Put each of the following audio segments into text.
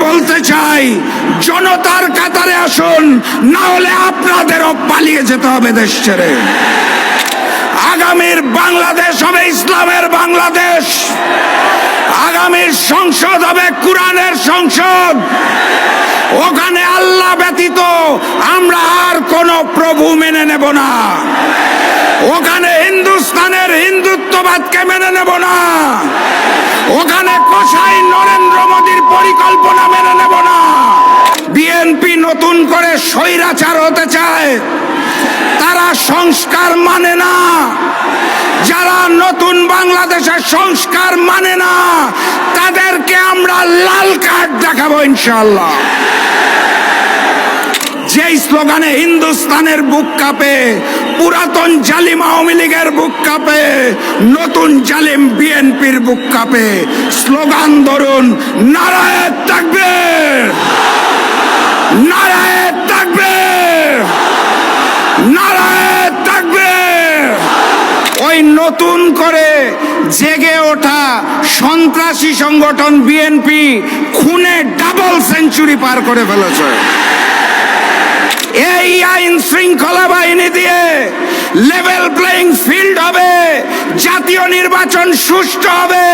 বলতে চাই, জনতার কাতারে আসুন, না হলে আপনাদেরও পালিয়ে যেতে হবে দেশ ছেড়ে। আগামীর বাংলাদেশ হবে ইসলামের বাংলাদেশ। আগামীর সংসদ হবে কোরআনের সংসদ। ওখানে আল্লাহ ব্যতীত আমরা আর কোন প্রভু মেনে নেব না। ওখানে হিন্দুস্তানের হিন্দুত্ববাদকে মেনে নেব না। ওখানে কসাই নরেন্দ্র মোদীর পরিকল্পনা মেনে নেব না। বিএনপি নতুন করে স্বৈরাচার হতে চায়, তারা সংস্কার মানে না। যারা নতুন বাংলাদেশের সংস্কার মানে না, তাদেরকে আমরা লাল কার্ড দেখাবো ইনশাআল্লাহ। যেই স্লোগানে হিন্দুস্তানের বুক কাঁপে, পুরাতন জালিম আওয়ামী লীগের বুক কাঁপে, নতুন জালিম বিএনপির বুক কাঁপে। স্লোগান ধরুন, নারায়ে তাকবীর, নারায়ে তাকবীর, নারায়ে তাকবীর। ওই নতুন করে জেগে ওঠা সন্ত্রাসী সংগঠন বিএনপি খুনে ডাবল সেঞ্চুরি পার করে ফেলেছে। এই আইন শৃঙ্খলা বাহিনী দিয়ে লেভেল প্লেইং ফিল্ড হবে, জাতীয় নির্বাচন সুষ্ঠু হবে,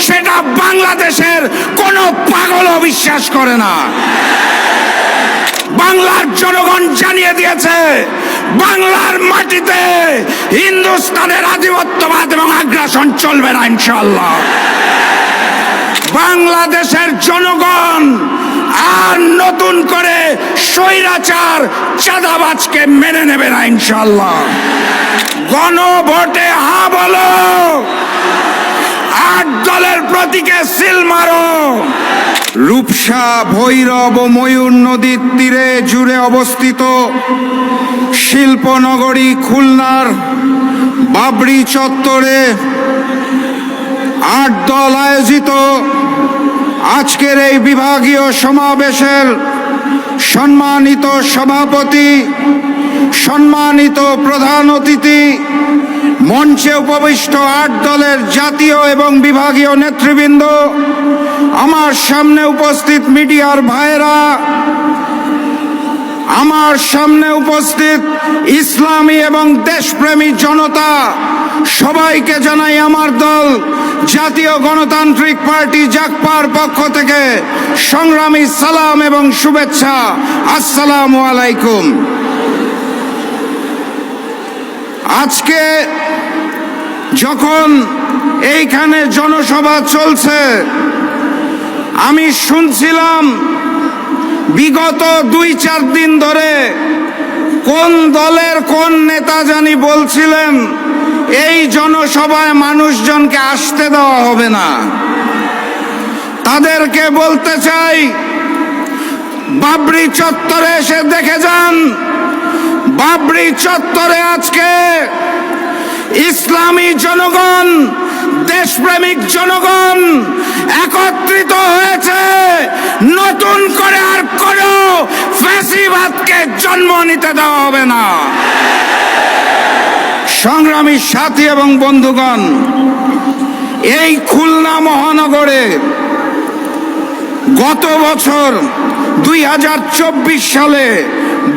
সেটা বাংলাদেশের কোনো পাগলও বিশ্বাস করে না। বাংলার জনগণ জানিয়ে দিয়েছে, বাংলার মাটিতে হিন্দুস্তানের আধিপত্যবাদ এবং আগ্রাসন চলবে না ইনশাআল্লাহ। বাংলাদেশের জনগণ আর নতুন করে স্বৈরাচার চাঁদাবাজকে মেনে নেবে না ইনশাআল্লাহ। গণভোটে হা বলো, 8 দলের প্রতীকে সিল মারো। রূপসা, ভৈরব ও ময়ূর নদীর তীরে জুড়ে অবস্থিত শিল্পনগরী খুলনার বাবরি চত্বরে 8 দল আয়োজিত আজকের এই বিভাগীয় সমাবেশের সম্মানিত সভাপতি, সম্মানিত প্রধান অতিথি, মঞ্চে উপবিষ্ট 8 দলের জাতীয় এবং বিভাগীয় নেতৃবৃন্দ, আমার সামনে উপস্থিত মিডিয়ার ভাইরা, আমার সামনে উপস্থিত ইসলামী এবং দেশপ্রেমী জনতা, সবাইকে জানাই আমার দল জাতীয় গণতান্ত্রিক পার্টি জাগপার পক্ষ থেকে সংগ্রামী সালাম এবং শুভেচ্ছা। আসসালামু আলাইকুম। আজকে যখন এইখানে জনসভা চলছে, আমি শুনছিলাম বিগত 2-4 দিন ধরে কোন দলের কোন নেতা জানি বলছিলেন এই জনসভায় মানুষজনকে আসতে দেওয়া হবে না। তাদেরকে বলতে চাই, বাবরি চত্বরে এসে দেখে যান, বাবরি চত্বরে আজকে ইসলামী জনগণ, দেশপ্রেমিক জনগণ একত্রিত হয়েছে। নতুন করে আর কোনো ফ্যাসিবাদকে জন্ম নিতে দেওয়া হবে না। সংগ্রামী সাথী এবং বন্ধুগণ, এই খুলনা মহানগরে গত বছর 2024 সালে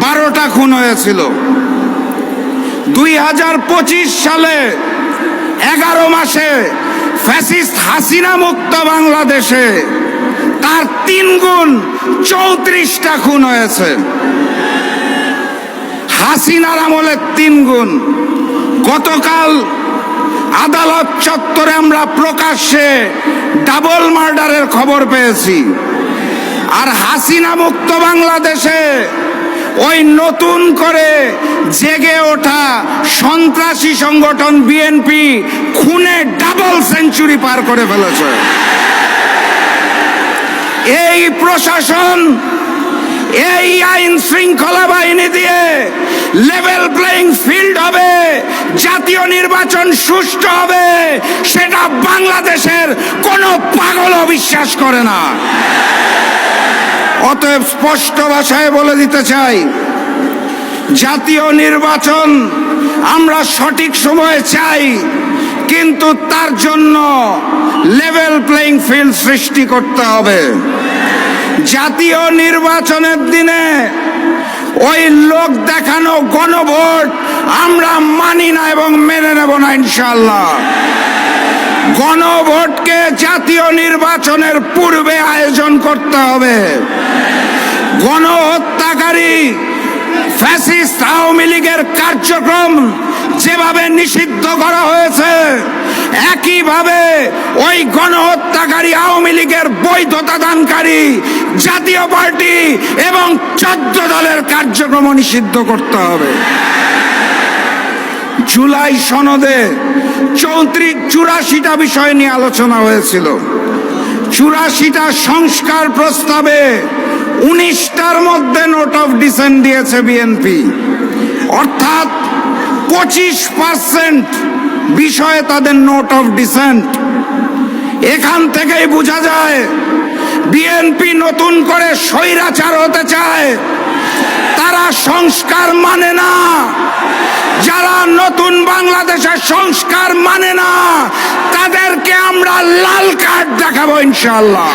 12টা খুন হয়েছিল। 2025 সালে 11 মাসে ফ্যাসিস্ট হাসিনা মুক্ত বাংলাদেশে তার 3 গুণ 34টা খুন হয়েছে। হাসিনার আমলে 3 গুণ। গতকাল আদালত চত্বরে আমরা প্রকাশ্যে ডাবল মার্ডারের খবর পেয়েছি। আর হাসিনা মুক্ত বাংলাদেশে ওই নতুন করে জেগে ওঠা সন্ত্রাসী সংগঠন বিএনপি খুনে ডাবল সেঞ্চুরি পার করে ফেলেছে। এই প্রশাসন, এই আইন শৃঙ্খলা বাহিনী দিয়ে লেভেল প্লেইং ফিল্ড হবে, জাতীয় নির্বাচন সুষ্ঠু হবে, সেটা বাংলাদেশের কোনো পাগলও বিশ্বাস করে না। অতএব স্পষ্ট ভাষায় বলে দিতে চাই, জাতীয় নির্বাচন আমরা সঠিক সময়ে চাই, কিন্তু তার জন্য লেভেল প্লেইং ফিল্ড সৃষ্টি করতে হবে। জাতীয় নির্বাচনের দিনে ওই লোক দেখানো গণভোট আমরা মানি না এবং মেনে নেব না ইনশাআল্লাহ। গণভোটকে জাতীয় নির্বাচনের পূর্বে আয়োজন করতে হবে। গণহত্যাকারী ফ্যাসিস্ট আওয়ামী লীগের কার্যক্রম যেভাবে নিষিদ্ধ করা হয়েছে, একইভাবে ওই গণহত্যাকারী আওয়ামী লীগের বৈধতা দানকারী জাতীয় পার্টি এবং 14 দলের কার্যক্রম নিষিদ্ধ করতে হবে। জুলাই সনদে 84টা বিষয় নিয়ে আলোচনা হয়েছিল। 84টা সংস্কার প্রস্তাবে 19টার মধ্যে নোট অফ ডিসেন্ট দিয়েছে বিএনপি, অর্থাৎ 25% বিষয়ে তাদের নোট অফ ডিসেন্ট। এখান থেকেই বোঝা যায় বিএনপি নতুন করে স্বৈরাচার হতে চায়, তারা সংস্কার মানে না। যারা নতুন বাংলাদেশের সংস্কার মানে না তাদেরকে আমরা লাল কার্ড দেখাবো ইনশাআল্লাহ।